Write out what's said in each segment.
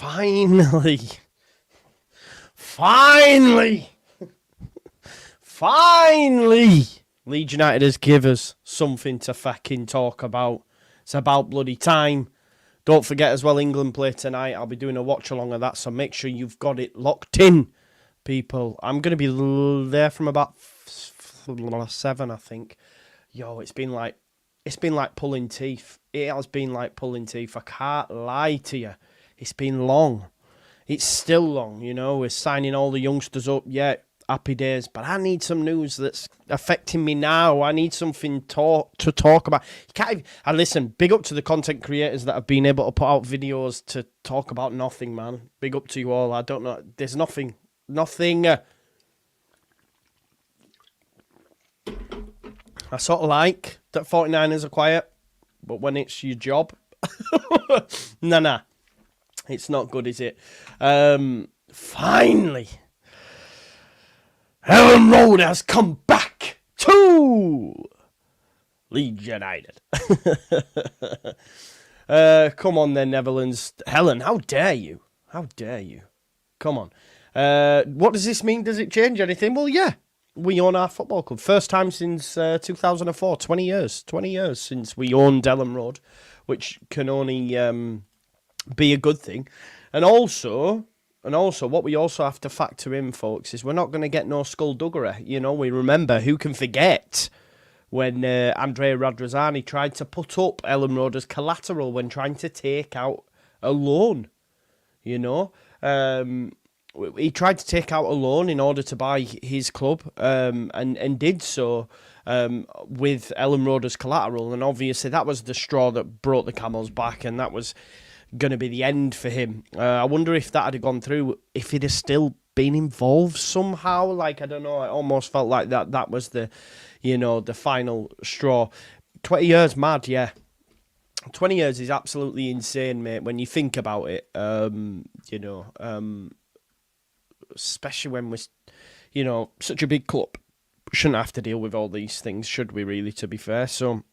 Finally. Finally. Finally. Leeds United has given us something to fucking talk about. It's about bloody time. Don't forget as well, England play tonight. I'll be doing a watch along of that, so make sure you've got it locked in, people. I'm going to be there from about 7, I think. Yo, it's been like pulling teeth. It has been like pulling teeth. I can't lie to you. It's been long. It's still long, you know. We're signing all the youngsters up. Yeah, happy days. But I need some news that's affecting me now. I need something to talk about. You can't even, and listen, big up to the content creators that have been able to put out videos to talk about nothing, man. Big up to you all. I don't know. There's nothing. I sort of like that 49ers are quiet, but when it's your job, nah. It's not good, is it? Finally, Elland Road has come back to Leeds United. Come on then, Netherlands. Helen, how dare you? How dare you? Come on. What does this mean? Does it change anything? Well, yeah. We own our football club. First time since 2004. 20 years. 20 years since we owned Elland Road, which can only be a good thing. And also, what we also have to factor in, folks, is we're not going to get no skullduggery. You know, we remember, who can forget when Andrea Radrizzani tried to put up Elland Road as collateral when trying to take out a loan, you know? He tried to take out a loan in order to buy his club, and did so with Elland Road as collateral. And obviously that was the straw that brought the camel's back, and that was going to be the end for him. I wonder if that had gone through, if he'd have still been involved somehow. Like, I don't know, I almost felt like that was the, you know, the final straw. 20 years, mad, yeah. 20 years is absolutely insane, mate, when you think about it. Especially when we're, you know, such a big club. Shouldn't have to deal with all these things, should we really, to be fair? So,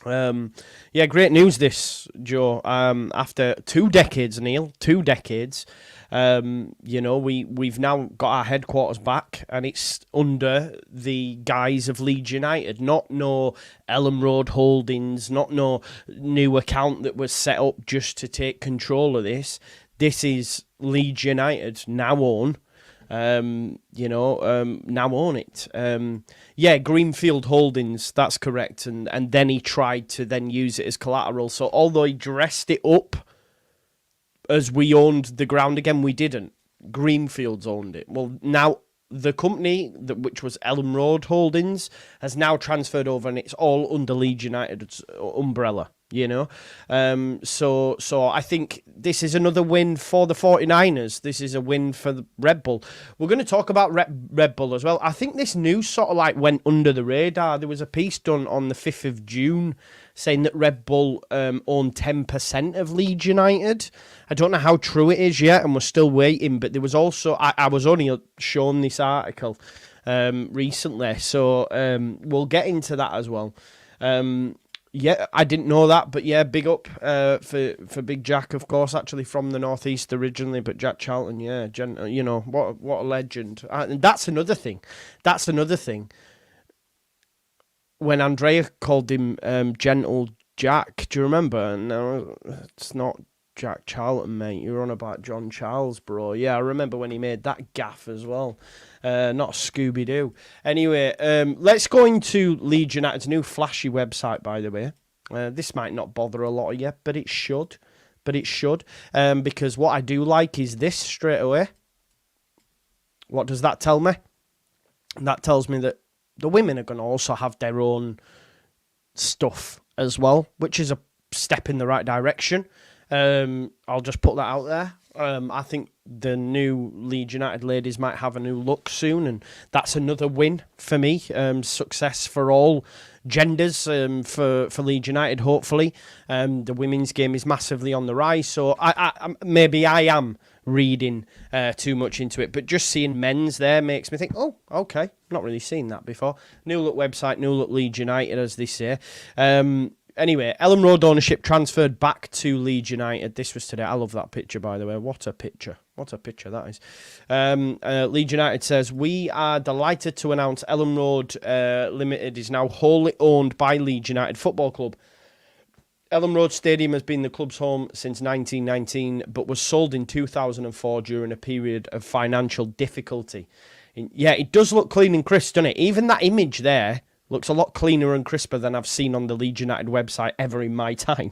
yeah, great news this, Joe. After 2 decades, Neil, 2 decades, you know, we've now got our headquarters back, and it's under the guise of Leeds United, not no Elland Road Holdings, not no new account that was set up just to take control of this. This is Leeds United, now own. Now own it. Yeah, Greenfield Holdings, that's correct. And then he tried to then use it as collateral. So although he dressed it up as we owned the ground again, we didn't. Greenfields owned it. Well, now the company, which was Elland Road Holdings, has now transferred over, and it's all under Leeds United's umbrella. You know, so I think this is another win for the 49ers. This is a win for the Red Bull. We're going to talk about Red Bull as well. I think this news sort of like went under the radar. There was a piece done on the 5th of June saying that Red Bull own 10% of Leeds United. I don't know how true it is yet, and we're still waiting. But there was also, I was only shown this article recently, so we'll get into that as well. Yeah, I didn't know that, but yeah, big up for Big Jack, of course, actually from the Northeast originally, but Jack Charlton, yeah, you know, what a legend. And that's another thing. When Andrea called him Gentle Jack, do you remember? No, it's not Jack Charlton, mate. You're on about John Charles, bro. Yeah, I remember when he made that gaff as well. Not Scooby-Doo. Anyway, let's go into Leeds United's new flashy website, by the way. This might not bother a lot of you, but it should. Because what I do like is this straight away. What does that tell me? That tells me that the women are going to also have their own stuff as well, which is a step in the right direction. I'll just put that out there. I think the new Leeds United ladies might have a new look soon, and that's another win for me. Success for all genders for Leeds United, hopefully. The women's game is massively on the rise, so maybe I am reading too much into it, but just seeing men's there makes me think, oh, okay, not really seen that before. New look website, new look Leeds United, as they say. Anyway, Elland Road ownership transferred back to Leeds United. This was today. I love that picture, by the way. What a picture. What a picture that is. Leeds United says, we are delighted to announce Elland Road Limited is now wholly owned by Leeds United Football Club. Elland Road Stadium has been the club's home since 1919, but was sold in 2004 during a period of financial difficulty. Yeah, it does look clean and crisp, doesn't it? Even that image there looks a lot cleaner and crisper than I've seen on the Leeds United website ever in my time.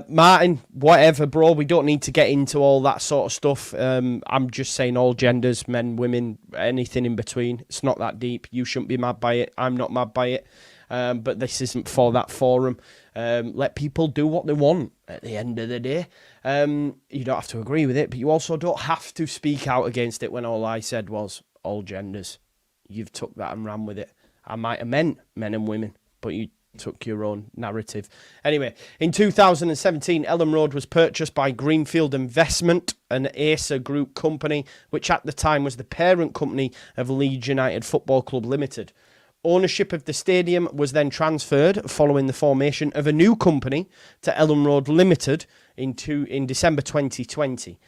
Martin, whatever, bro. We don't need to get into all that sort of stuff. I'm just saying all genders, men, women, anything in between. It's not that deep. You shouldn't be mad by it. I'm not mad by it. But this isn't for that forum. Let people do what they want at the end of the day. You don't have to agree with it, but you also don't have to speak out against it when all I said was all genders. You've took that and ran with it. I might have meant men and women, but you took your own narrative. Anyway, in 2017, Elland Road was purchased by Greenfield Investment, an Acer Group company, which at the time was the parent company of Leeds United Football Club Limited. Ownership of the stadium was then transferred following the formation of a new company to Elland Road Limited in December 2020.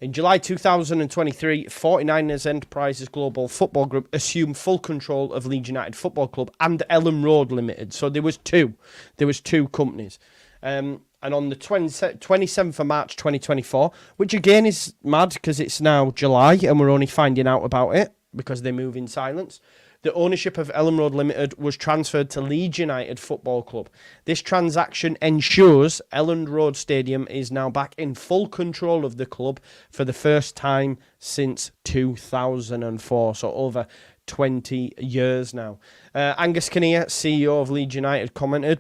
In July 2023, 49ers Enterprises Global Football Group assumed full control of Leeds United Football Club and Elland Road Limited. So there was two companies. And on the 27th of March 2024, which again is mad because it's now July and we're only finding out about it because they move in silence, the ownership of Elland Road Limited was transferred to Leeds United Football Club. This transaction ensures Elland Road Stadium is now back in full control of the club for the first time since 2004, so over 20 years now. Angus Kinnear, CEO of Leeds United, commented,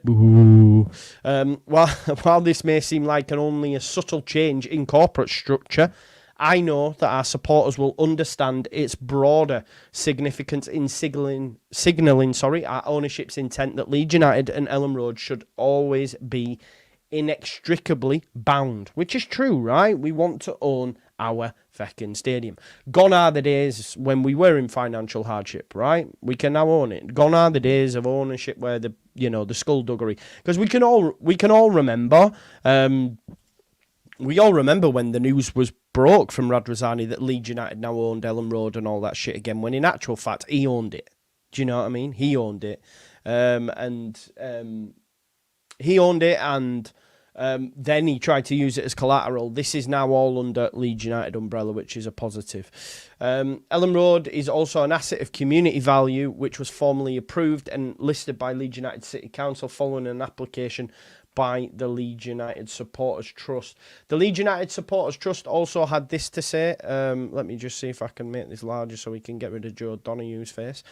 while this may seem like only a subtle change in corporate structure, I know that our supporters will understand its broader significance in signalling our ownership's intent that Leeds United and Elland Road should always be inextricably bound, which is true, right? We want to own our feckin' stadium. Gone are the days when we were in financial hardship, right? We can now own it. Gone are the days of ownership where the skullduggery, because we can all remember. We all remember when the news was broke from Radrazani that Leeds United now owned Elland Road and all that shit again, when in actual fact, he owned it. Do you know what I mean? He owned it. He owned it and then he tried to use it as collateral. This is now all under Leeds United umbrella, which is a positive. Elland Road is also an asset of community value, which was formally approved and listed by Leeds United City Council following an application by the Leeds United Supporters Trust. The Leeds United Supporters Trust also had this to say. Let me just see if I can make this larger so we can get rid of Joe Donohue's face.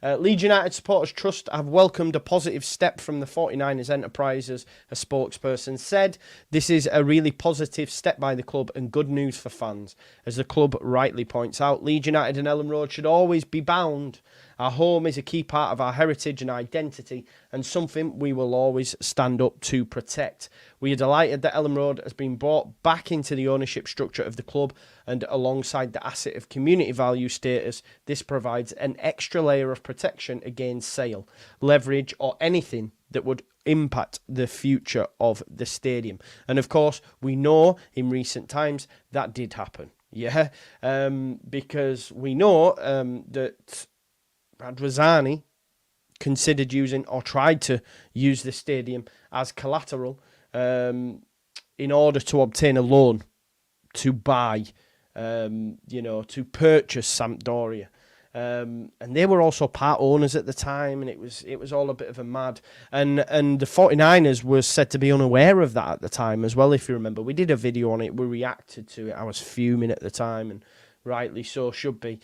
Leeds United Supporters Trust have welcomed a positive step from the 49ers Enterprises, a spokesperson said. This is a really positive step by the club and good news for fans. As the club rightly points out, Leeds United and Elland Road should always be bound. Our home is a key part of our heritage and identity and something we will always stand up to protect. We are delighted that Elland Road has been brought back into the ownership structure of the club, and alongside the asset of community value status, this provides an extra layer of protection against sale, leverage or anything that would impact the future of the stadium. And of course, we know in recent times that did happen. Yeah, because we know that Radrazani considered using or tried to use the stadium as collateral in order to obtain a loan to buy, to purchase Sampdoria. And they were also part owners at the time, and it was all a bit of a mad. And the 49ers was said to be unaware of that at the time as well, if you remember. We did a video on it, we reacted to it. I was fuming at the time, and rightly so, should be.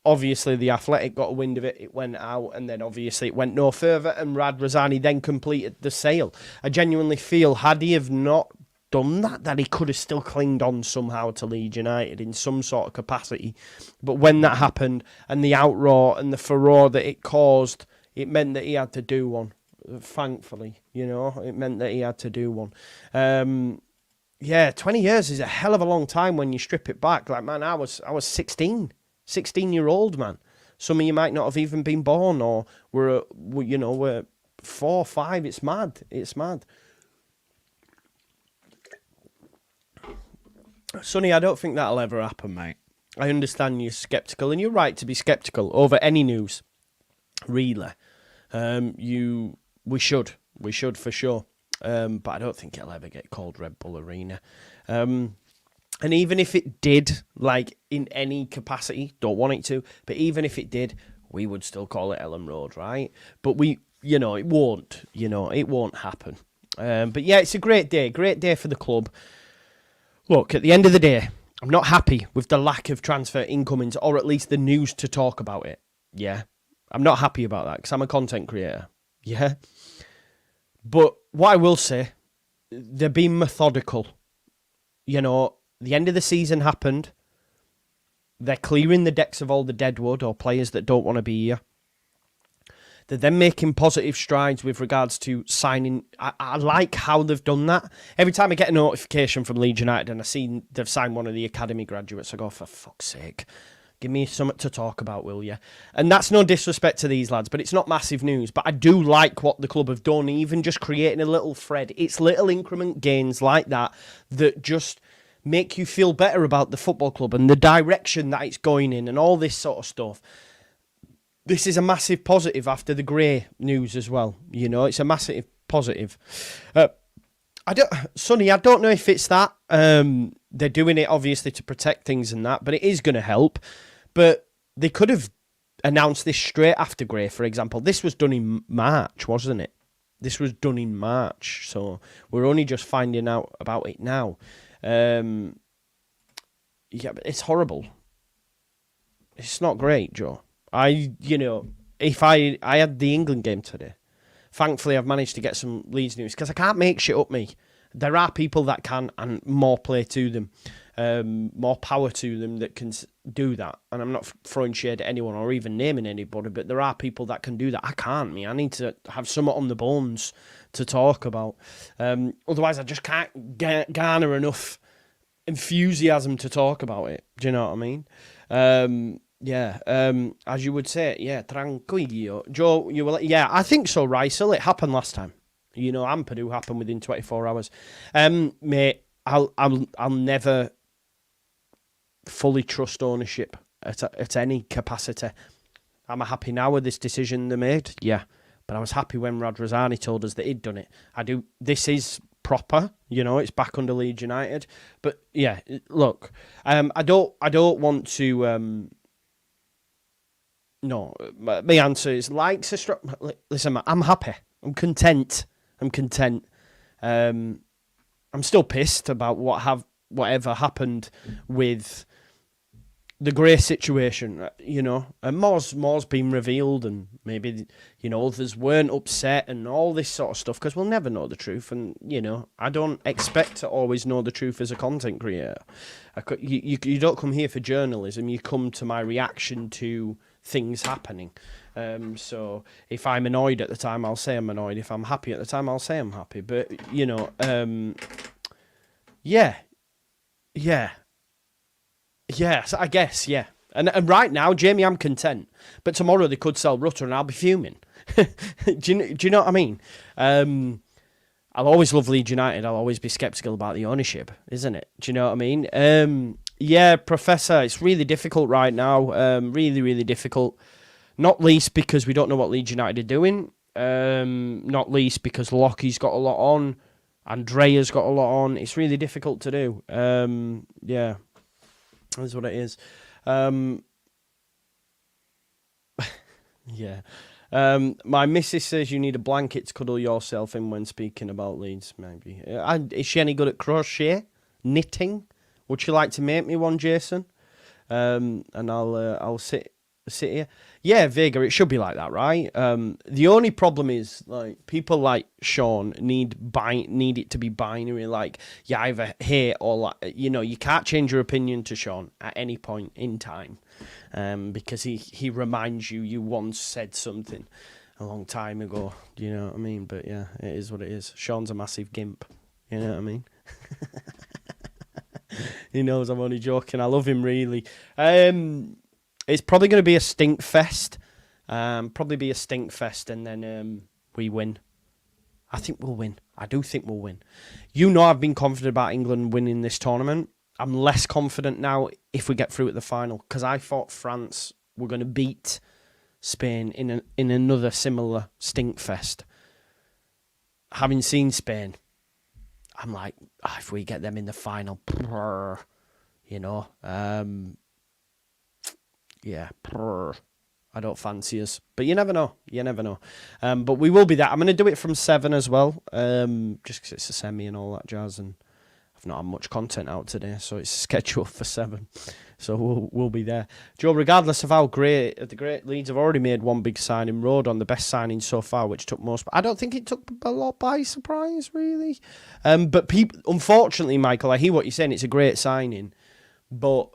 Obviously, the Athletic got a wind of it. It went out, and then obviously it went no further, and Radrazani then completed the sale. I genuinely feel, had he have not done that he could have still clinged on somehow to Leeds United in some sort of capacity. But when that happened, and the outroar and the furore that it caused, it meant that he had to do one. Thankfully, it meant that he had to do one. 20 years is a hell of a long time when you strip it back. Like, man, I was 16. 16-year-old man Some of you might not have even been born, or we're 4, 5. It's mad. It's mad. Sonny, I don't think that'll ever happen, mate. I understand you're sceptical, and you're right to be sceptical over any news. Really, we should for sure. But I don't think it'll ever get called Red Bull Arena. And even if it did, like in any capacity, don't want it to, but even if it did, we would still call it Elland Road, right? But it won't happen. But yeah, it's a great day for the club. Look, at the end of the day, I'm not happy with the lack of transfer incomings, or at least the news to talk about it. Yeah, I'm not happy about that because I'm a content creator. Yeah. But what I will say, they're being methodical. The end of the season happened. They're clearing the decks of all the deadwood or players that don't want to be here. They're then making positive strides with regards to signing. I like how they've done that. Every time I get a notification from Leeds United and I see they've signed one of the academy graduates, I go, for fuck's sake, give me something to talk about, will you? And that's no disrespect to these lads, but it's not massive news. But I do like what the club have done, even just creating a little thread. It's little increment gains like that just make you feel better about the football club and the direction that it's going in and all this sort of stuff. This is a massive positive after the Gray news as well. It's a massive positive. Sonny, I don't know if it's that. They're doing it obviously to protect things and that, but it is going to help. But they could have announced this straight after Gray, for example. This was done in March, wasn't it? This was done in March, so we're only just finding out about it now. Yeah, but it's horrible. It's not great, Joe. If I had the England game today, thankfully I've managed to get some Leeds news because I can't make shit up me. There are people that can, and more play to them, more power to them that can do that. And I'm not throwing shade at anyone or even naming anybody, but there are people that can do that. I can't, me. I need to have something on the bones to talk about. Otherwise, I just can't garner enough enthusiasm to talk about it. Do you know what I mean? As you would say, tranquillo. Joe, you will, I think so, Rysel. It happened last time. Ampadu happened within 24 hours. Mate, I'll never fully trust ownership at any capacity. Am I happy now with this decision they made? Yeah. But I was happy when Radrazani told us that he'd done it. This is proper, it's back under Leeds United. But yeah, look, I don't want to. No, my answer is listen, I'm happy. I'm content. I'm still pissed about whatever happened with the Gray situation, and more's been revealed, and maybe, others weren't upset and all this sort of stuff, because we'll never know the truth, and, I don't expect to always know the truth as a content creator. You don't come here for journalism, you come to my reaction to things happening. So if I'm annoyed at the time, I'll say I'm annoyed. If I'm happy at the time, I'll say I'm happy. But, yes, I guess, yeah. And right now, Jamie, I'm content. But tomorrow they could sell Rutter and I'll be fuming. Do you know what I mean? I'll always love Leeds United. I'll always be sceptical about the ownership, isn't it? Do you know what I mean? Yeah, Professor, it's really difficult right now. Really, really difficult. Not least because we don't know what Leeds United are doing. Not least because Lockie's got a lot on. Andrea's got a lot on. It's really difficult to do. Yeah, that's what it is. Yeah. My missus says you need a blanket to cuddle yourself in when speaking about Leeds, maybe. Is she any good at crochet? Knitting? Would you like to make me one, Jason? And I'll sit here. Yeah, Vega, it should be like that, right? The only problem is, like, people like Sean need it to be binary, like you either hate or like, you can't change your opinion to Sean at any point in time, because he reminds you once said something a long time ago. Do you know what I mean? But yeah, it is what it is. Sean's a massive gimp. You know what I mean? He knows I'm only joking. I love him, really. It's probably going to be a stink fest. Probably be a stink fest, and then we win. I think we'll win. I do think we'll win. You know, I've been confident about England winning this tournament. I'm less confident now if we get through at the final, because I thought France were going to beat Spain in another similar stink fest. Having seen Spain, I'm like, if we get them in the final, you know, yeah, I don't fancy us. But you never know. You never know. But we will be there. I'm going to do it from 7 as well, just because it's a semi and all that jazz, and I've not had much content out today, so it's scheduled for 7. So we'll be there. Joe, regardless of how great, the great Leeds have already made one big signing, Road on the best signing so far, which took most. But I don't think it took a lot by surprise, really. But people, unfortunately, Michael, I hear what you're saying. It's a great signing, but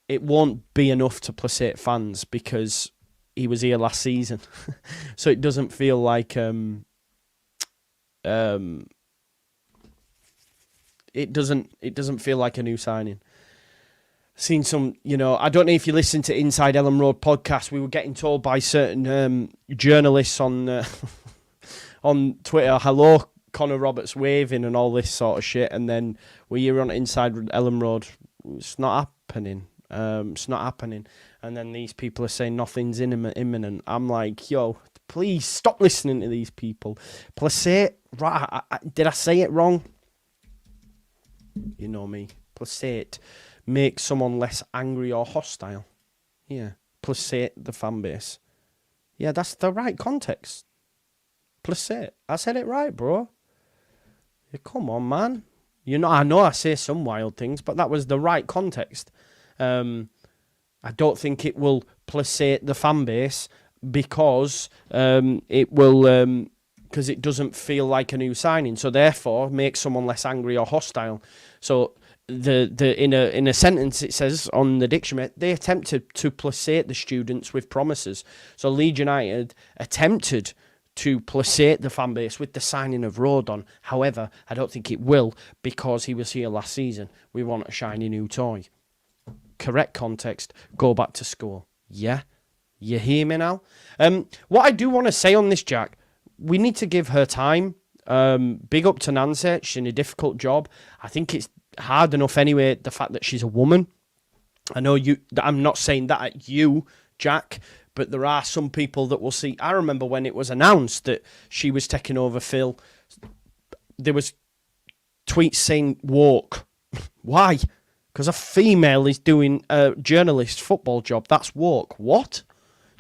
it won't be enough to placate fans because he was here last season. So it doesn't feel like it doesn't feel like a new signing. Seen some, you know, I don't know if you listen to Inside Elland Road podcast. We were getting told by certain journalists on on Twitter, hello, Connor Roberts waving and all this sort of shit. And then we hear on Inside Elland Road, it's not happening. It's not happening. And then these people are saying nothing's imminent. I'm like, yo, please stop listening to these people. Placate, right? Did I say it wrong? You know me. Placate. Make someone less angry or hostile. Yeah. Placate the fan base. Yeah, that's the right context. Placate. I said it right, bro. Yeah, come on, man. You know, I know I say some wild things, but that was the right context. I don't think it will placate the fan base because it will because it doesn't feel like a new signing. So therefore, make someone less angry or hostile. So in a sentence it says on the dictionary they attempted to placate the students with promises. So Leeds United attempted to placate the fan base with the signing of Rodon. However, I don't think it will because he was here last season. We want a shiny new toy. Correct context. Go back to school. Yeah, you hear me now? What I do want to say on this, Jack, we need to give her time. Big up to Nancy. She's in a difficult job. I think it's hard enough anyway, the fact that she's a woman. I know I'm not saying that at you, Jack, but there are some people that will see. I remember when it was announced that she was taking over Phil, there was tweets saying woke. Why? Because a female is doing a journalist football job. That's woke. What?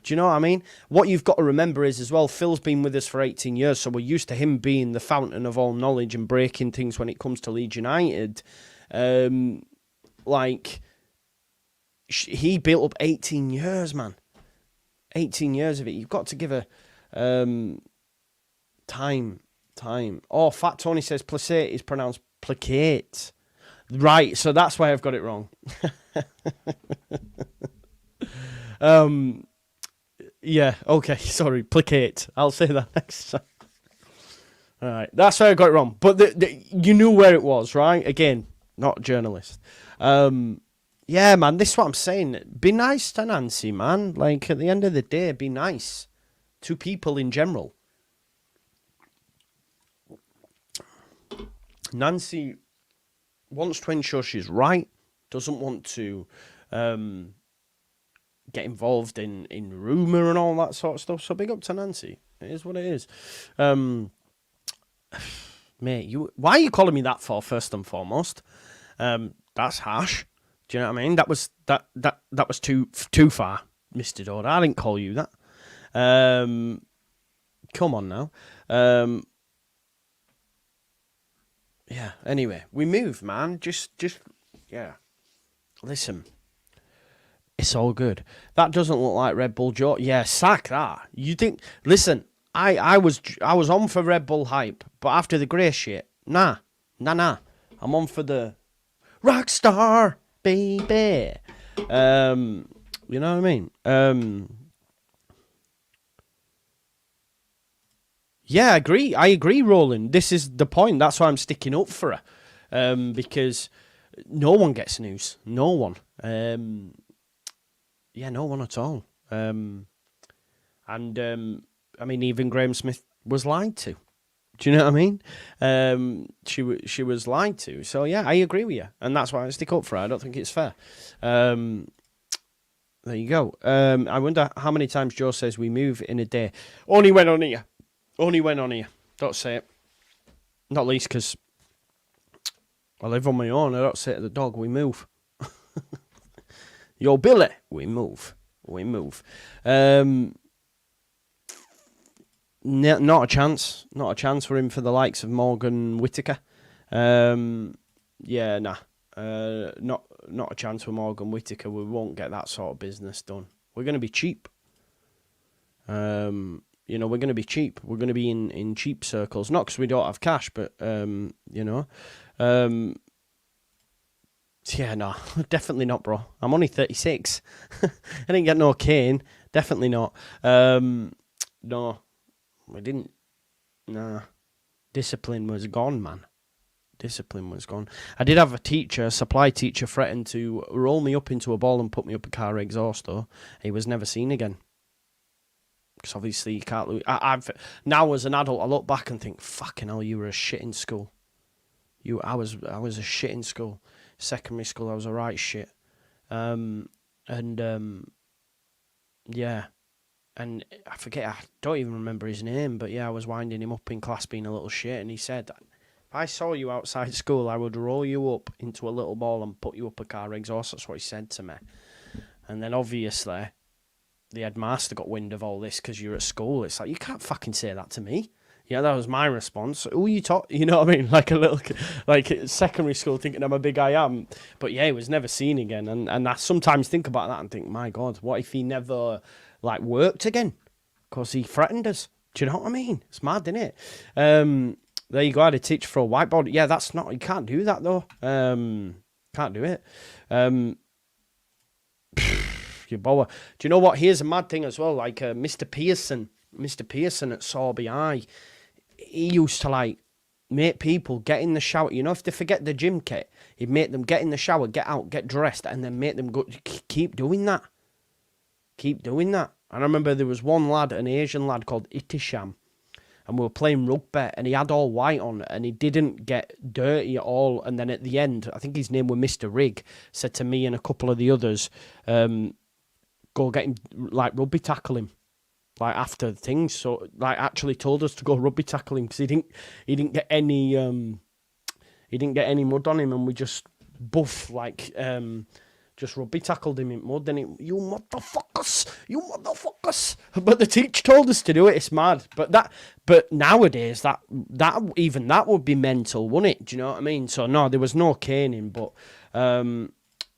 Do you know what I mean? What you've got to remember is as well, Phil's been with us for 18 years, so we're used to him being the fountain of all knowledge and breaking things when it comes to Leeds United. He built up 18 years, man. 18 years of it. You've got to give her time. Oh, Fat Tony says placate is pronounced placate. Right, so that's why I've got it wrong. Yeah, okay, sorry, placate. I'll say that next time. All right, that's why I got it wrong. But you knew where it was, right? Again, not a journalist. Yeah, man, this is what I'm saying. Be nice to Nancy, man. Like, at the end of the day, be nice to people in general. Nancy wants to ensure she's right, doesn't want to get involved in rumour and all that sort of stuff. So big up to Nancy. It is what it is. Mate, why are you calling me that for, first and foremost? That's harsh. Do you know what I mean? That was too far, Mr. Dodd. I didn't call you that. Come on now. Yeah, anyway, we move, man. Just yeah. Listen. It's all good. That doesn't look like Red Bull Joe. Yeah, sack that. You think? Listen, I was on for Red Bull hype, but after the grey shit, nah. I'm on for the Rockstar, baby. You know what I mean? Yeah, I agree, Roland. This is the point. That's why I'm sticking up for her. Because no one gets news. No one. Yeah, no one at all. I mean, even Graham Smith was lied to. Do you know what I mean? She was lied to. So yeah, I agree with you, and that's why I stick up for her. I don't think it's fair. There you go. I wonder how many times Joe says we move in a day. Only went on here. Only went on here. Don't say it. Not least because I live on my own. I don't say to the dog, we move. Yo, Billy, we move. We move. Not a chance. Not a chance for him for the likes of Morgan Whittaker. Yeah, nah. Not a chance for Morgan Whittaker. We won't get that sort of business done. We're going to be cheap. We're going to be cheap. We're going to be in cheap circles. Not because we don't have cash, but, yeah, no, definitely not, bro. I'm only 36. I didn't get no cane. Definitely not. No, we didn't. Nah. Discipline was gone, man. Discipline was gone. I did have a supply teacher, threaten to roll me up into a ball and put me up a car exhaust, though. He was never seen again. Because obviously you can't lose. I've now as an adult, I look back and think, fucking hell, you were a shit in school. I was a shit in school. Secondary school, I was a right shit. Yeah. And I forget, I don't even remember his name, but yeah, I was winding him up in class being a little shit, and he said, if I saw you outside school, I would roll you up into a little ball and put you up a car exhaust. That's what he said to me. And then obviously, the headmaster got wind of all this because you're at school. It's like, you can't fucking say that to me. Yeah, that was my response. Who you talk? You know what I mean? Like a little, like secondary school, thinking I'm a big I am. But yeah, he was never seen again. And I sometimes think about that and think, my God, what if he never like worked again? Because he threatened us. Do you know what I mean? It's mad, isn't it? There you go. I had a teacher for a whiteboard. Yeah, that's not. You can't do that though. Can't do it. You bother. Do you know what? Here's a mad thing as well. Like Mr. Pearson at Sorby High. He used to like make people get in the shower. You know, if they forget the gym kit, he'd make them get in the shower, get out, get dressed, and then make them go. Keep doing that. Keep doing that. And I remember there was one lad, an Asian lad called Itisham, and we were playing rugby, and he had all white on, and he didn't get dirty at all. And then at the end, I think his name was Mr. Rigg, said to me and a couple of the others, go get him, like rugby tackle him. Like after things, so like actually told us to go rugby tackle him because he didn't get any mud on him, and we just just rugby tackled him in mud. Then you motherfuckers. But the teacher told us to do it. It's mad. But nowadays that would be mental, wouldn't it? Do you know what I mean? So no, there was no caning, but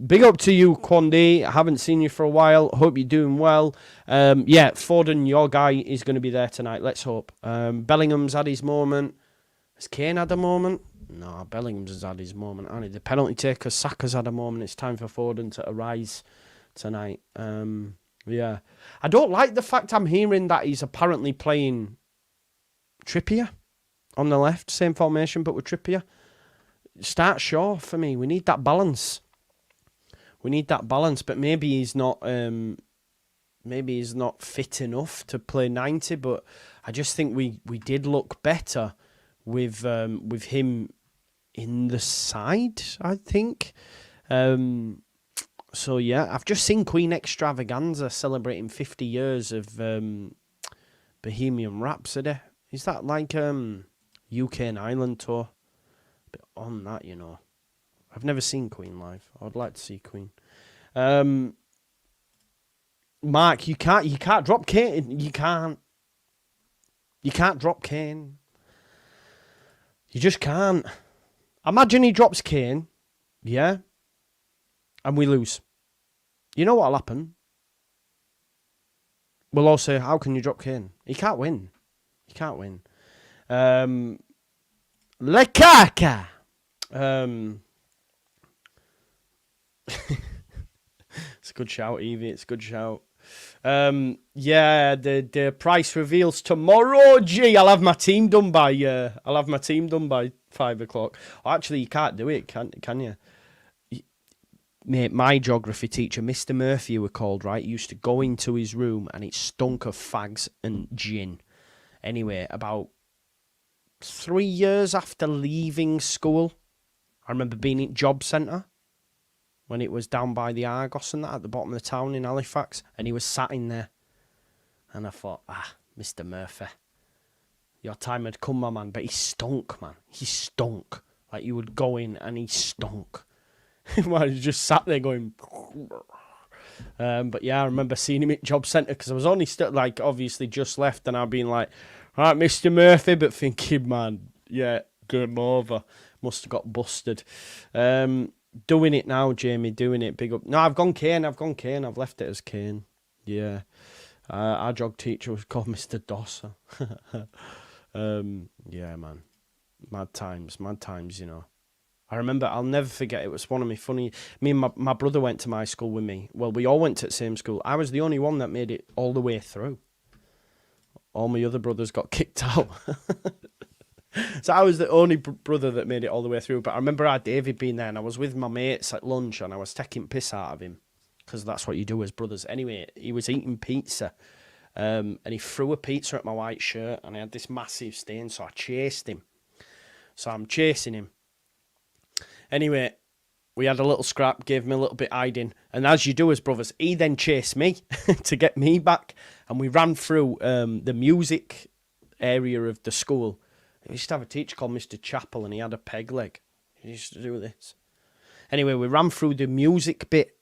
big up to you, Quandé. I haven't seen you for a while. Hope you're doing well. Yeah, Foden, your guy, is going to be there tonight. Let's hope. Bellingham's had his moment. Has Kane had a moment? No, Bellingham's has had his moment. Only the penalty taker, Saka's had a moment. It's time for Foden to arise tonight. Yeah. I don't like the fact I'm hearing that he's apparently playing Trippier on the left. Same formation, but with Trippier. Start Shaw for me. We need that balance. But maybe he's not fit enough to play 90, but I just think we did look better with him in the side, I think. So yeah, I've just seen Queen Extravaganza celebrating 50 years of Bohemian Rhapsody. Is that like UK and Ireland tour? But on that, you know. I've never seen Queen live. I'd like to see Queen. Mark, you can't drop Kane. You can't drop Kane. You just can't. Imagine he drops Kane, yeah, and we lose. You know what'll happen? We'll all say, how can you drop Kane? He can't win. Lekaka. It's a good shout, Evie. It's a good shout. Yeah, the price reveals tomorrow. Gee, I'll have my team done by 5 o'clock. Oh, actually, you can't do it, can you? mate, my geography teacher, Mr. Murphy, who were called, right, used to go into his room and it stunk of fags and gin. Anyway, about 3 years after leaving school, I remember being at Job Centre when it was down by the Argos and that at the bottom of the town in Halifax, and he was sat in there. And I thought, Mr. Murphy, your time had come, my man. But he stunk, man. He stunk. Like, you would go in and he stunk. Well, he just sat there going... But yeah, I remember seeing him at Job Centre because I was only still, like, obviously just left, and I'd been like, all right, Mr. Murphy, but thinking, man, yeah, game over. Must have got busted. Doing it now, Jamie, doing it. Big up. No, I've gone Kane. I've left it as Kane. Yeah. Our jog teacher was called Mr. Dosser. Yeah, man. Mad times, you know. I remember, I'll never forget, it was one of me funny... Me and my brother went to my school with me. Well, we all went to the same school. I was the only one that made it all the way through. All my other brothers got kicked out. So I was the only brother that made it all the way through. But I remember our David being there, and I was with my mates at lunch, and I was taking piss out of him. Because that's what you do as brothers. Anyway, he was eating pizza. And he threw a pizza at my white shirt, and I had this massive stain, so I chased him. So I'm chasing him. Anyway, we had a little scrap, gave him a little bit hiding, and as you do as brothers, he then chased me to get me back, and we ran through the music area of the school. We used to have a teacher called Mr. Chappell, and he had a peg leg. He used to do this. Anyway, we ran through the music bit,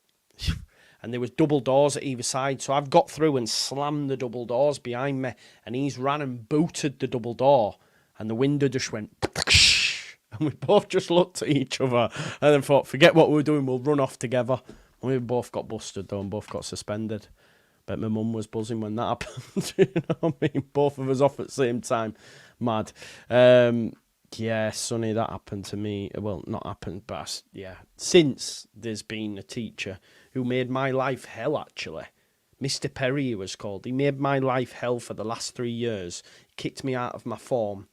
and there was double doors at either side, so I've got through and slammed the double doors behind me, and he's ran and booted the double door, and the window just went... And we both just looked at each other and then thought, forget what we were doing, we'll run off together. And we both got busted, though, and both got suspended. Bet my mum was buzzing when that happened. You know what I mean? Both of us off at the same time. Mad. Yeah, Sonny, that happened to me. Well, not happened, but yeah. Since there's been a teacher who made my life hell, actually. Mr. Perry, he was called. He made my life hell for the last 3 years. He kicked me out of my form.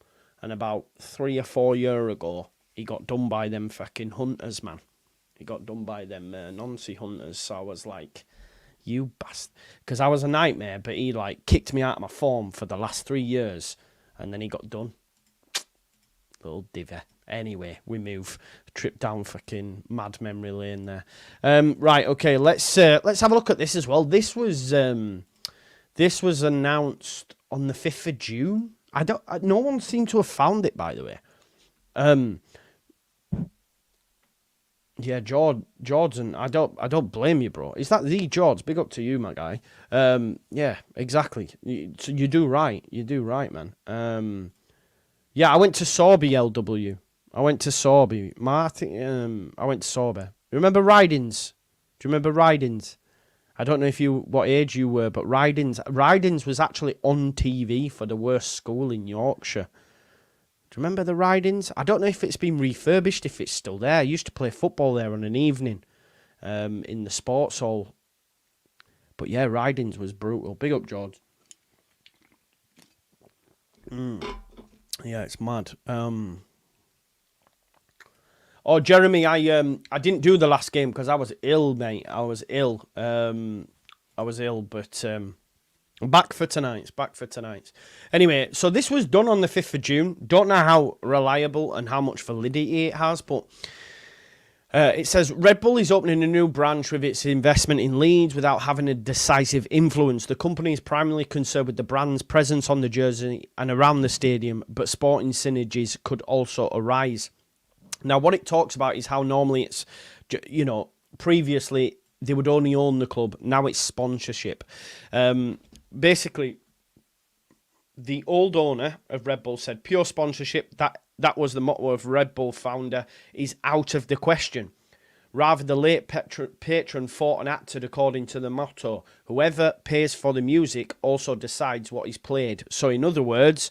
And about 3 or 4 years ago, he got done by them fucking hunters, man. He got done by them Nancy hunters. So I was like, you bastard. Because I was a nightmare, but he like kicked me out of my form for the last 3 years. And then he got done. Little divvy. Anyway, we move. Trip down fucking mad memory lane there. Right, okay, let's have a look at this as well. This was announced on the 5th of June. No one seemed to have found it, by the way. Yeah, Jordan. I don't blame you, bro. Is that the George? Big up to you, my guy. Yeah, exactly. So you do right. You do right, man. Yeah, I went to Sorby LW. I went to Sorby. Martin. I went to Sorby. Remember Ridings? Do you remember Ridings? I don't know what age you were, but Ridings was actually on TV for the worst school in Yorkshire. Do you remember the Ridings? I don't know if it's been refurbished, if it's still there. I used to play football there on an evening in the sports hall. But yeah, Ridings was brutal. Big up, George. Yeah, it's mad. Oh, Jeremy, I didn't do the last game because I was ill, mate. I was ill, but I'm back for tonight. Anyway, so this was done on the 5th of June. Don't know how reliable and how much validity it has, but it says Red Bull is opening a new branch with its investment in Leeds without having a decisive influence. The company is primarily concerned with the brand's presence on the jersey and around the stadium, but sporting synergies could also arise. Now, what it talks about is how normally it's, you know, previously they would only own the club. Now it's sponsorship. Basically, the old owner of Red Bull said pure sponsorship, that was the motto of Red Bull founder, is out of the question. Rather, the late patron fought and acted according to the motto. Whoever pays for the music also decides what is played. So in other words,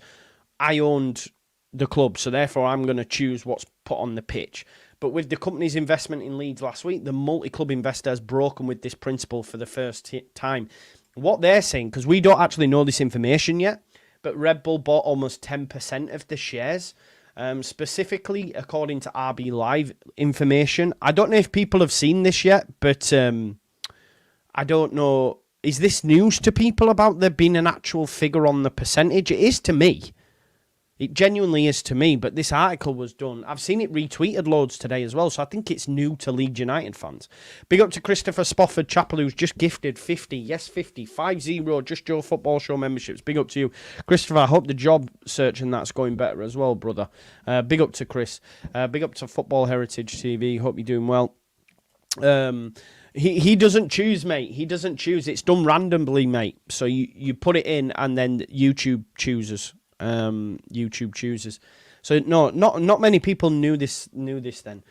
I owned the club, so therefore I'm going to choose what's put on the pitch. But with the company's investment in Leeds last week, the multi-club investor has broken with this principle for the first time. What they're saying, because we don't actually know this information yet, but Red Bull bought almost 10% of the shares. Specifically, according to RB Live information. I don't know if people have seen this yet, but I don't know. Is this news to people about there being an actual figure on the percentage? It is to me. It genuinely is to me, but this article was done. I've seen it retweeted loads today as well, so I think it's new to Leeds United fans. Big up to Christopher Spofford Chapel, who's just gifted 50, yes, 50, 50 Just Joe Football Show memberships. Big up to you. Christopher, I hope the job search and that's going better as well, brother. Big up to Chris. Big up to Football Heritage TV. Hope you're doing well. He doesn't choose, mate. He doesn't choose. It's done randomly, mate. So you put it in and then YouTube chooses. YouTube chooses. So no, not many people knew this then.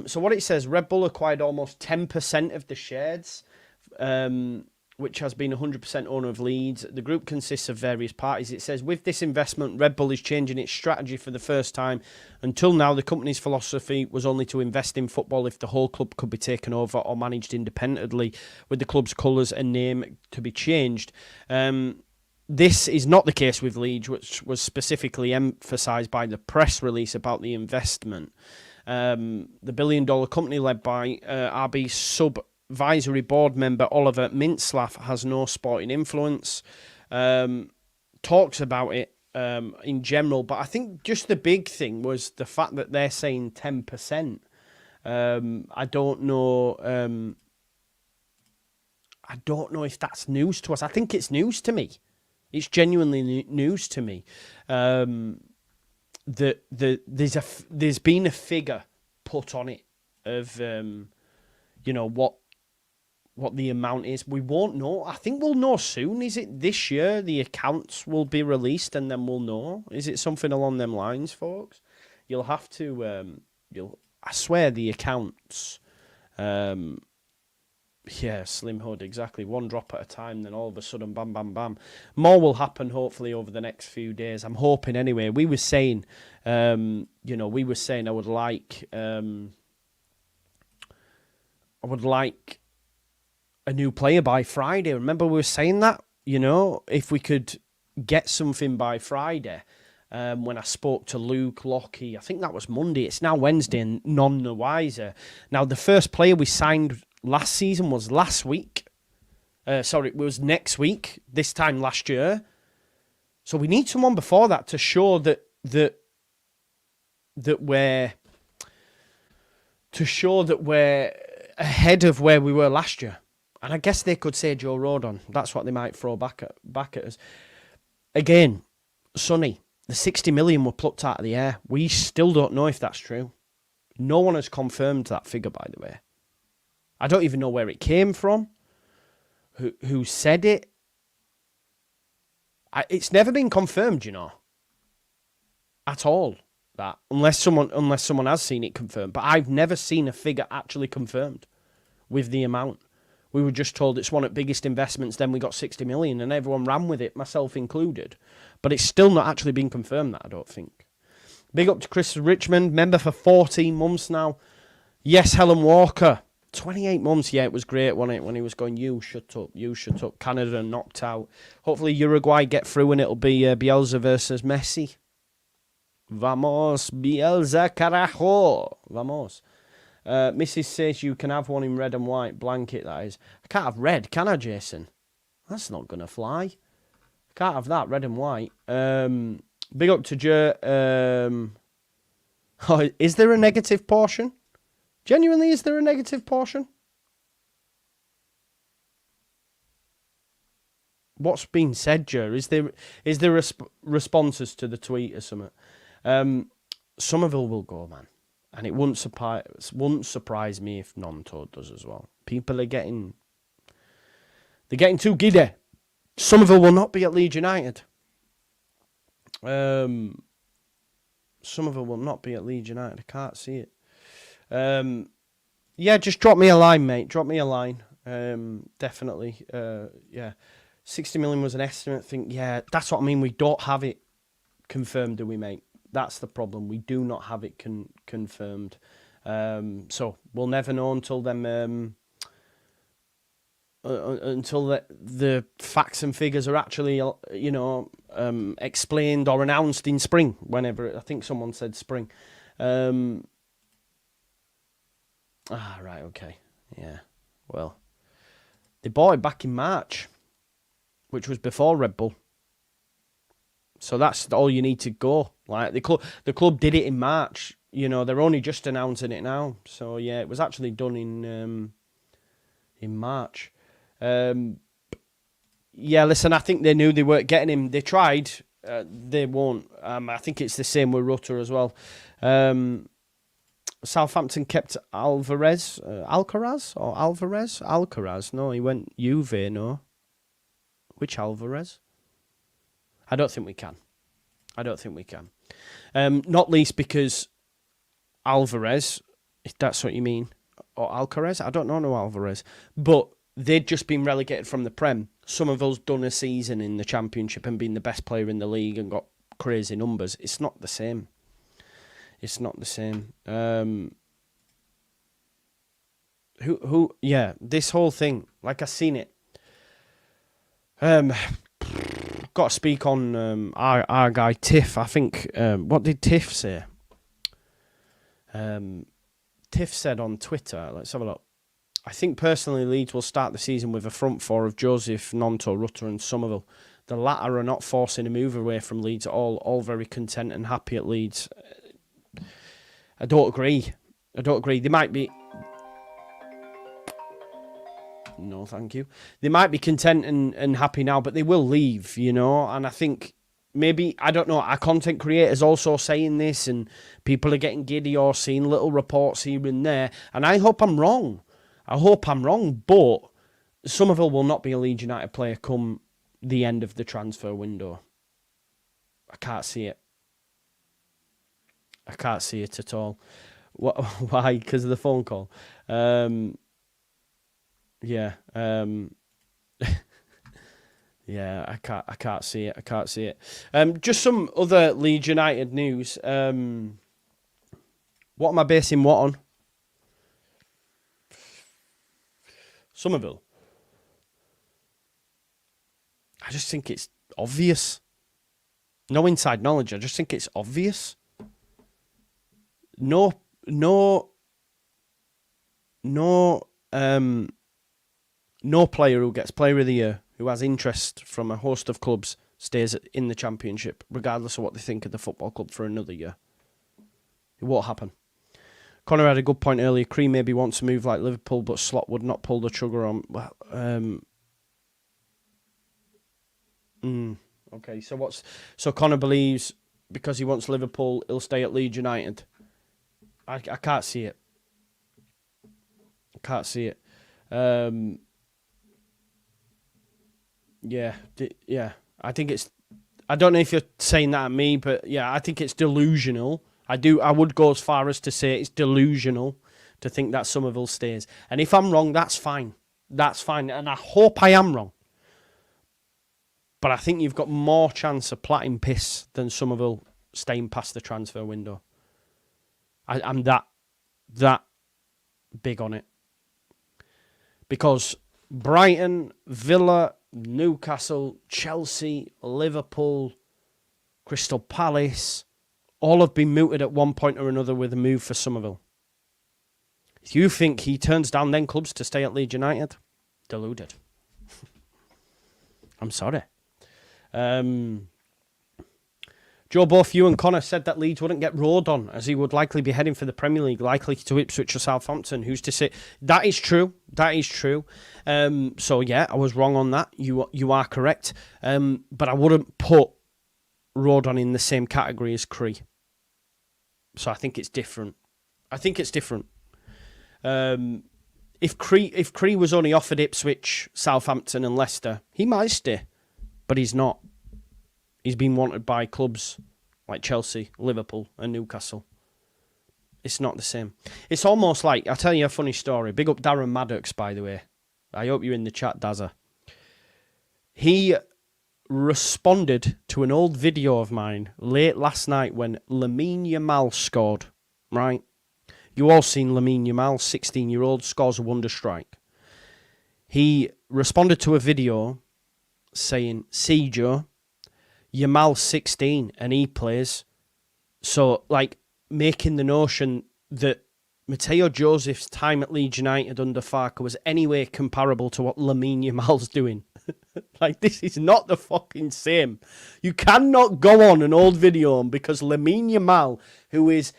So what it says, Red Bull acquired almost 10% of the shares, which has been 100% owner of Leeds. The group consists of various parties. It says, with this investment, Red Bull is changing its strategy for the first time. Until now, the company's philosophy was only to invest in football if the whole club could be taken over or managed independently, with the club's colours and name to be changed. This is not the case with Leeds, which was specifically emphasised by the press release about the investment. The billion-dollar company led by RB sub-advisory board member Oliver Mintzlaff has no sporting influence. Talks about it in general, but I think just the big thing was the fact that they're saying 10%. I don't know. I don't know if that's news to us. I think it's news to me. It's genuinely news to me. There's been a figure put on it of what the amount is. We won't know. I think we'll know soon. Is it this year the accounts will be released and then we'll know? Is it something along them lines, folks? You'll have to. I swear the accounts. Yeah, Slim Hood, exactly. One drop at a time, then all of a sudden, bam, bam, bam. More will happen, hopefully, over the next few days. I'm hoping, anyway. We were saying, I would like a new player by Friday. Remember we were saying that? If we could get something by Friday. When I spoke to Luke Lockie, I think that was Monday. It's now Wednesday and none the wiser. Now, the first player we signed last season was last week. It was next week, this time last year. So we need someone before that to show that we're ahead of where we were last year. And I guess they could say Joe Rodon. That's what they might throw back at us. Again, Sonny, the 60 million were plucked out of the air. We still don't know if that's true. No one has confirmed that figure, by the way. I don't even know where it came from. Who said it? It's never been confirmed, at all. That unless someone has seen it confirmed, but I've never seen a figure actually confirmed with the amount. We were just told it's one of the biggest investments. Then we got 60 million, and everyone ran with it, myself included. But it's still not actually been confirmed. That I don't think. Big up to Chris Richmond, member for 14 months now. Yes, Helen Walker. 28 months, yeah, it was great, wasn't it, when he was going, you shut up, Canada knocked out. Hopefully Uruguay get through and it'll be Bielsa versus Messi. Vamos, Bielsa, carajo. Vamos. Mrs. says you can have one in red and white, blanket that is. I can't have red, can I, Jason? That's not going to fly. I can't have that, red and white. Big up to Joe. Is there a negative portion? Genuinely, is there a negative portion? What's been said, Joe? Is there responses to the tweet or something? Somerville will go, man. And it wouldn't surprise me if Non-Toad does as well. People are getting too giddy. Somerville will not be at Leeds United. Somerville will not be at Leeds United. I can't see it. Yeah, just drop me a line, mate. Drop me a line. Definitely. Yeah. 60 million was an estimate. Yeah, that's what I mean. We don't have it confirmed, do we, mate? That's the problem. We do not have it confirmed. So we'll never know until them until the facts and figures are actually, explained or announced in spring. Whenever I think someone said spring. Right, okay, yeah. Well, they bought it back in March, which was before Red Bull. So that's all you need to go. Like the club did it in March. They're only just announcing it now. So yeah, it was actually done in March. Yeah, listen, I think they knew they weren't getting him. They tried. They won't. I think it's the same with Rutter as well. Southampton kept Alcaraz. No, he went Juve, no. Which Alvarez? I don't think we can. Not least because Alvarez, if that's what you mean, or Alcaraz, I don't know no Alvarez, but they'd just been relegated from the Prem. Somerville's done a season in the Championship and been the best player in the league and got crazy numbers. It's not the same. Yeah, this whole thing, like I seen it. Got to speak on our guy Tiff. I think, what did Tiff say? Tiff said on Twitter, let's have a look. I think personally Leeds will start the season with a front four of Joseph, Nonto, Rutter and Somerville. The latter are not forcing a move away from Leeds at all very content and happy at Leeds. I don't agree. They might be... No, thank you. They might be content and happy now, but they will leave, and I think maybe, I don't know, our content creators also saying this and people are getting giddy or seeing little reports here and there, and I hope I'm wrong. But Somerville will not be a Leeds United player come the end of the transfer window. I can't see it. At all. Why? Because of the phone call. Yeah. Yeah, I can't see it. Just some other Leeds United news. What am I basing what on? Somerville. I just think it's obvious. No inside knowledge. I just think it's obvious. No player who gets Player of the Year, who has interest from a host of clubs, stays in the Championship, regardless of what they think of the football club for another year. It won't happen. Connor had a good point earlier. Cree maybe wants to move like Liverpool, but Slot would not pull the trigger on... Okay, so Connor believes because he wants Liverpool, he'll stay at Leeds United. I can't see it. Yeah. I think it's... I don't know if you're saying that at me, but yeah, I think it's delusional. I would go as far as to say it's delusional to think that Somerville stays. And if I'm wrong, that's fine. And I hope I am wrong. But I think you've got more chance of platting piss than Somerville staying past the transfer window. I'm that big on it. Because Brighton, Villa, Newcastle, Chelsea, Liverpool, Crystal Palace, all have been mooted at one point or another with a move for Somerville. If you think he turns down them clubs to stay at Leeds United, deluded. I'm sorry. Joe, both you and Connor said that Leeds wouldn't get rolled on, as he would likely be heading for the Premier League, likely to Ipswich or Southampton. Who's to say? That is true. So yeah, I was wrong on that. You are correct. But I wouldn't put Rodon in the same category as Cree. So I think it's different. If Cree was only offered Ipswich, Southampton and Leicester, he might stay. But he's not. He's been wanted by clubs like Chelsea, Liverpool and Newcastle. It's not the same. It's almost like, I'll tell you a funny story. Big up Darren Maddox, by the way. I hope you're in the chat, Dazza. He responded to an old video of mine late last night when Lamine Yamal scored, right? You all seen Lamine Yamal, 16-year-old, scores a wonder strike. He responded to a video saying, "See, Joe, Yamal's 16 and he plays." So, like, making the notion that Mateo Joseph's time at Leeds United under Farke was anyway comparable to what Lamine Yamal's doing. Like, this is not the fucking same. You cannot go on an old video because Lamine Yamal, who is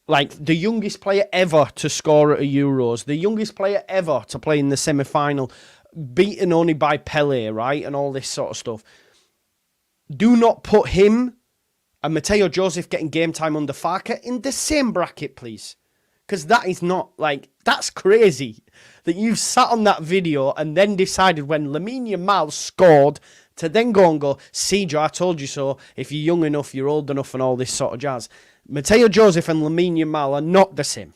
like the youngest player ever to score at a Euros, the youngest player ever to play in the semi-final, beaten only by Pele, right, and all this sort of stuff. Do not put him and Mateo Joseph getting game time under Farke in the same bracket, please. Because that is not, like, that's crazy that you've sat on that video and then decided when Lamine Yamal scored to then go and go, "See, Joe, I told you so. If you're young enough, you're old enough," and all this sort of jazz. Mateo Joseph and Lamine Yamal are not the same.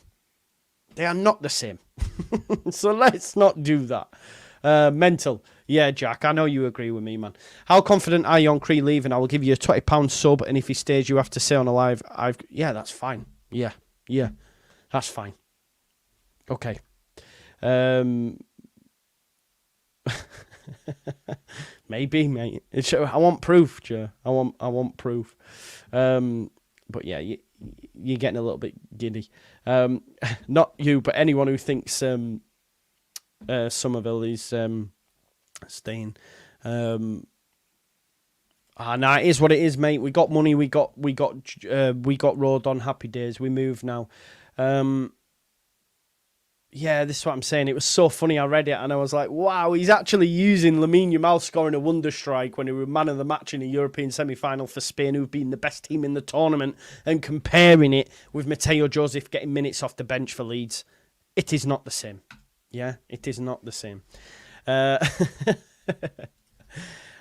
They are not the same. So let's not do that. Mental. Yeah, Jack, I know you agree with me, man. How confident are you on Cree leaving? I will give you a £20 sub, and if he stays, you have to say on a live. Yeah, that's fine. Yeah. That's fine. Okay. Maybe, mate. I want proof, Joe. I want proof. But yeah, you're getting a little bit giddy. Not you, but anyone who thinks Somerville is staying. Nah, it is what it is, mate. We got money. We got road on. Happy days. We move now. Yeah, this is what I'm saying. It was so funny. I read it and I was like, wow, he's actually using Lamine Yamal scoring a wonder strike when he was man of the match in a European semi-final for Spain, who've been the best team in the tournament, and comparing it with Mateo Joseph getting minutes off the bench for Leeds. It is not the same. Yeah, it is not the same.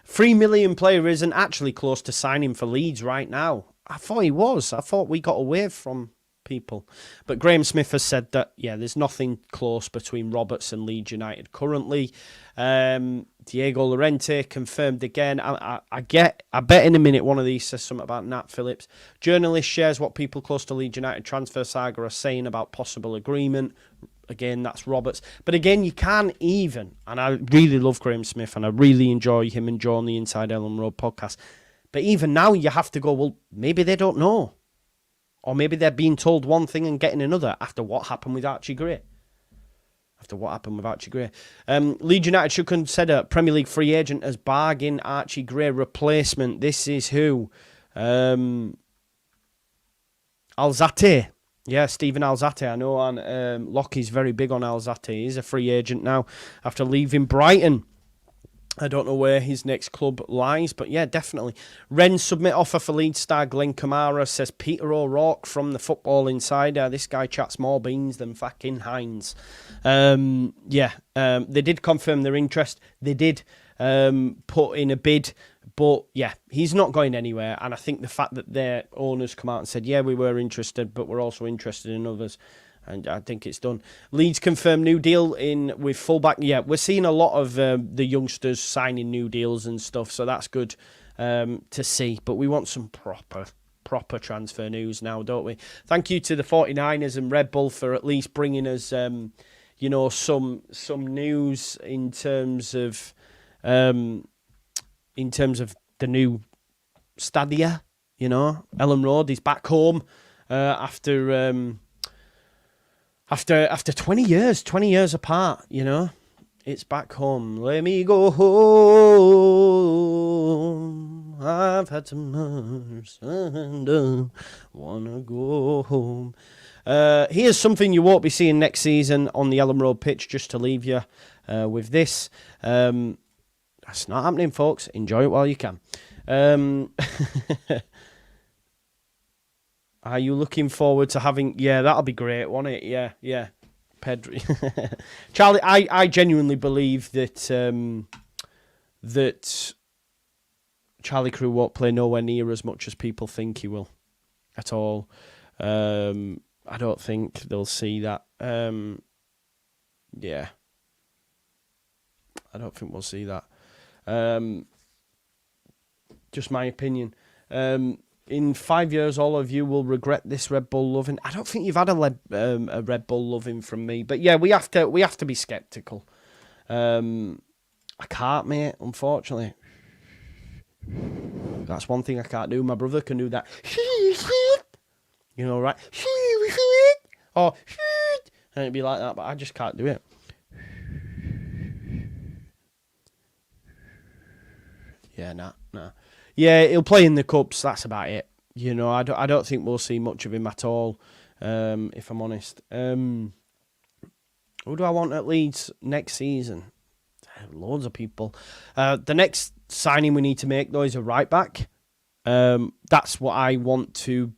3 million player isn't actually close to signing for Leeds right now. I thought he was. I thought we got away from people. But Graham Smith has said that, yeah, there's nothing close between Roberts and Leeds United currently. Diego Llorente confirmed again. I bet in a minute one of these says something about Nat Phillips. Journalist shares what people close to Leeds United transfer saga are saying about possible agreement. Again, that's Roberts. But again, you can't even, and I really love Graham Smith and I really enjoy him and Joe on the Inside Elland Road podcast. But even now you have to go, well, maybe they don't know. Or maybe they're being told one thing and getting another after what happened with Archie Gray. Leeds United should consider Premier League free agent as bargain Archie Gray replacement. This is who? Alzate. Yeah, Stephen Alzate. I know Lockie's very big on Alzate. He's a free agent now after leaving Brighton. I don't know where his next club lies, but yeah, definitely. Rennes submit offer for Leeds star Glenn Kamara, says Peter O'Rourke from the Football Insider. This guy chats more beans than fucking Heinz. They did confirm their interest. They did put in a bid, but yeah, he's not going anywhere. And I think the fact that their owners come out and said, yeah, we were interested, but we're also interested in others. And I think it's done. Leeds confirmed new deal with fullback. Yeah, we're seeing a lot of the youngsters signing new deals and stuff, so that's good to see. But we want some proper transfer news now, don't we? Thank you to the 49ers and Red Bull for at least bringing us, some news in terms of the new stadia. Elland Road is back home after 20 years apart, it's back home. Let me go home. I've had some hours and wanna go home. Here's something you won't be seeing next season on the Elland Road pitch, just to leave you with this. That's not happening, folks. Enjoy it while you can. Are you looking forward to having... Yeah, that'll be great, won't it? Yeah. Pedri. Charlie, I genuinely believe that that Charlie Crew won't play nowhere near as much as people think he will. At all. I don't think they'll see that. Yeah. I don't think we'll see that. Just my opinion. In 5 years, all of you will regret this Red Bull loving. I don't think you've had a Red Bull loving from me, but yeah, we have to be skeptical. I can't, mate, unfortunately. That's one thing I can't do. My brother can do that. You know, right? Or, and it'd be like that, but I just can't do it. Yeah, nah. Yeah, he'll play in the Cups, that's about it. You know, I don't think we'll see much of him at all, if I'm honest. Who do I want at Leeds next season? Loads of people. The next signing we need to make, though, is a right-back. That's what I want to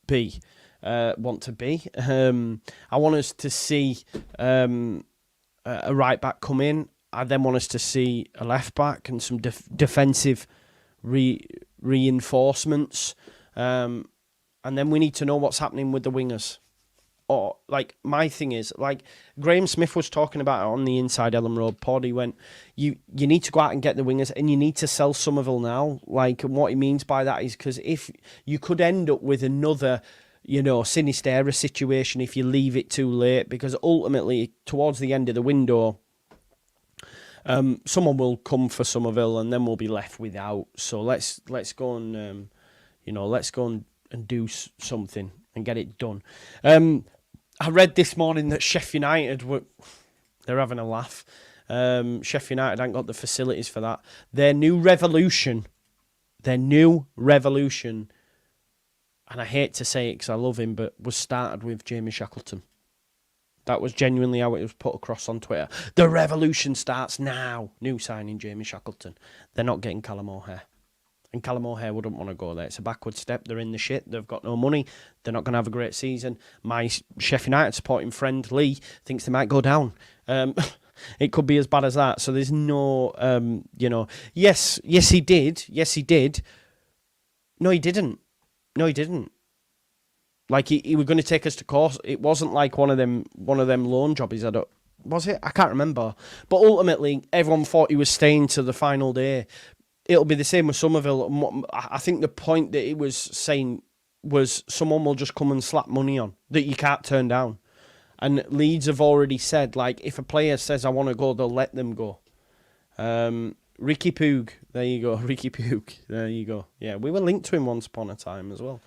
be. I want us to see a right-back come in. I then want us to see a left-back and some defensive reinforcements. And then we need to know what's happening with the wingers. Or, like, my thing is, like, Graham Smith was talking about it on the Inside Elland Road pod. He went, you need to go out and get the wingers, and you need to sell Somerville now. Like, and what he means by that is because if you could end up with another, you know, Sinistera situation if you leave it too late, because ultimately, towards the end of the window, someone will come for Somerville, and then we'll be left without. So let's go and, let's go and do something and get it done. I read this morning that Sheffield United they're having a laugh. Sheffield United ain't got the facilities for that. Their new revolution, and I hate to say it because I love him, but was started with Jamie Shackleton. That was genuinely how it was put across on Twitter. The revolution starts now. New signing Jamie Shackleton. They're not getting Callum O'Hare. And Callum O'Hare wouldn't want to go there. It's a backward step. They're in the shit. They've got no money. They're not going to have a great season. My Sheffield United supporting friend, Lee, thinks they might go down. It could be as bad as that. So there's no, Yes, he did. No, he didn't. Like, he was going to take us to court. It wasn't like one of them loan jobbies. Was it? I can't remember. But ultimately, everyone thought he was staying to the final day. It'll be the same with Somerville. I think the point that he was saying was someone will just come and slap money on that you can't turn down. And Leeds have already said, like, if a player says, I want to go, they'll let them go. Ricky Poog. There you go. Ricky Poog. There you go. Yeah, we were linked to him once upon a time as well.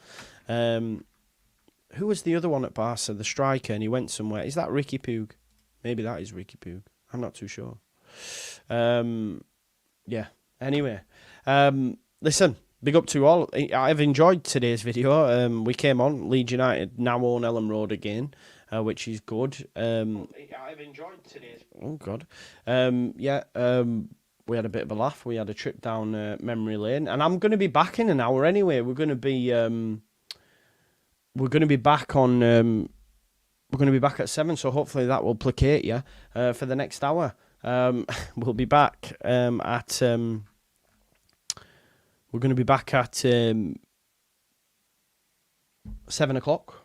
Who was the other one at Barca? The striker, and he went somewhere. Is that Ricky Poog? Maybe that is Ricky Poog. I'm not too sure. Yeah. Anyway, listen, big up to all. I've enjoyed today's video. We came on, Leeds United now own Elland Road again, which is good. I've enjoyed today's... Oh, God. We had a bit of a laugh. We had a trip down memory lane. And I'm going to be back in an hour anyway. We're going to be back on... we're going to be back at 7, so hopefully that will placate you for the next hour. We'll be back at... we're going to be back at 7 o'clock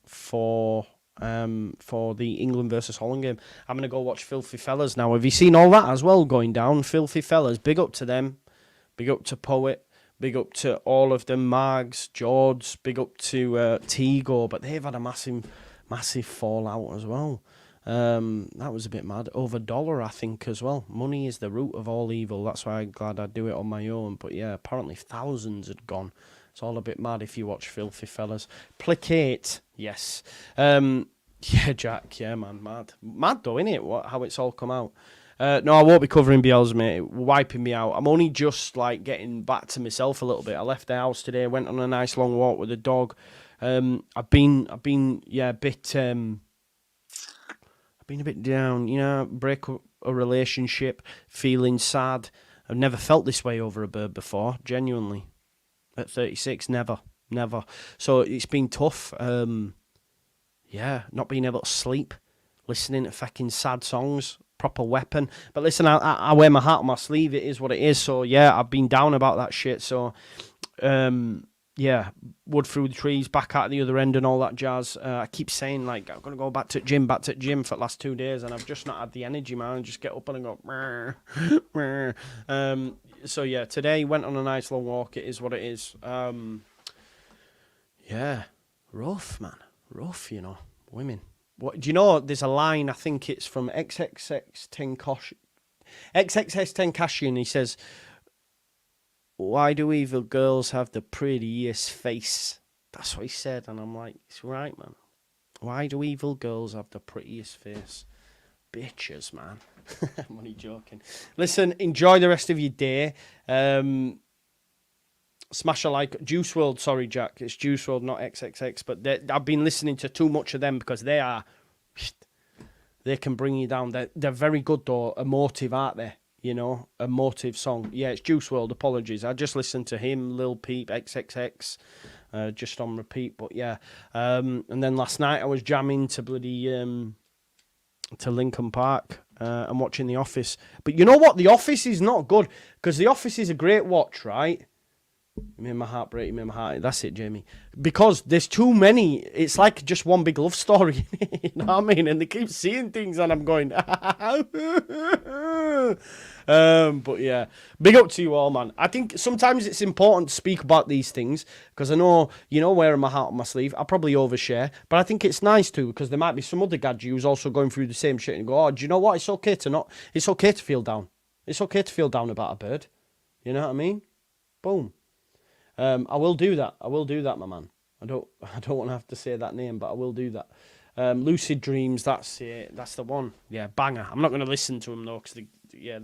for the England versus Holland game. I'm going to go watch Filthy Fellas now. Have you seen all that as well going down? Filthy Fellas, big up to them. Big up to Poet. Big up to all of them. Margs, George. Big up to Tigo. But they've had a massive fallout as well. That was a bit mad. Over $1, I think, as well. Money is the root of all evil. That's why I'm glad I do it on my own. But yeah, apparently thousands had gone. It's all a bit mad if you watch Filthy Fellas. Placate, yes. Yeah, Jack, yeah, man, mad. Mad though, innit? How it's all come out. No, I won't be covering BLs, mate. Wiping me out. I'm only just, like, getting back to myself a little bit. I left the house today, went on a nice long walk with the dog. I've been, yeah, a bit... been a bit down, you know, break a relationship, feeling sad. I've never felt this way over a bird before, genuinely. At 36, never. So it's been tough. Yeah, not being able to sleep, listening to fucking sad songs, proper weapon. But listen, I wear my heart on my sleeve, it is what it is. So yeah, I've been down about that shit. So, yeah, wood through the trees, back out the other end and all that jazz. I keep saying, like, I'm going to go back to gym for the last 2 days, and I've just not had the energy, man. I just get up and I go, so, yeah, today went on a nice long walk. It is what it is. Yeah, rough, man. Rough, you know. Women. What do you know? There's a line. I think it's from XXX Tentacion. He says, "Why do evil girls have the prettiest face?" That's what he said, and I'm like, "It's right, man. Why do evil girls have the prettiest face? Bitches, man." I'm only joking. Listen, enjoy the rest of your day. Smash a like. Juice WRLD, sorry, Jack. It's Juice WRLD, not XXX. But I've been listening to too much of them because they can bring you down. They're very good, though. Emotive, aren't they? You know, emotive song. Yeah, it's Juice WRLD. Apologies. I just listened to him, Lil Peep, XXX, just on repeat. But yeah. And then last night I was jamming to bloody to Linkin Park and watching The Office. But you know what? The Office is not good because The Office is a great watch, right? You made my heart break, you made my heart. That's it, Jamie. Because there's too many. It's like just one big love story. You know what I mean? And they keep seeing things and I'm going. But yeah, big up to you all, man. I think sometimes it's important to speak about these things because I know, you know, wearing my heart on my sleeve. I probably overshare, but I think it's nice too because there might be some other gadgets who's also going through the same shit and go, oh, do you know what? It's okay to feel down. It's okay to feel down about a bird. You know what I mean? Boom. I will do that. I will do that, my man. I don't want to have to say that name, but I will do that. Lucid Dreams, that's it. That's the one. Yeah, banger. I'm not going to listen to them, though, because they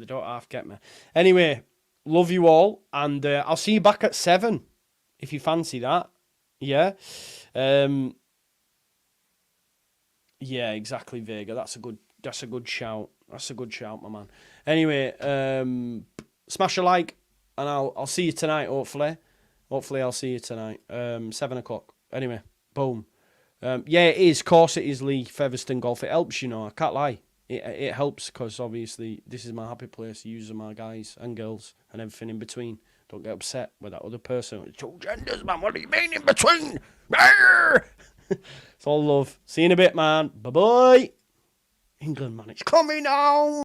don't half get me. Anyway, love you all, and I'll see you back at 7, if you fancy that. Yeah? Yeah, exactly, Vega. That's a good shout. That's a good shout, my man. Anyway, smash a like, and I'll see you tonight, hopefully. Hopefully I'll see you tonight. 7 o'clock. Anyway, boom. Yeah, it is. Of course it is, Lee. Featherstone Golf. It helps, you know. I can't lie. It helps because obviously this is my happy place. Use my guys and girls and everything in between. Don't get upset with that other person. It's two genders, man. What do you mean in between? It's all love. See you in a bit, man. Bye-bye. England, man. It's coming on.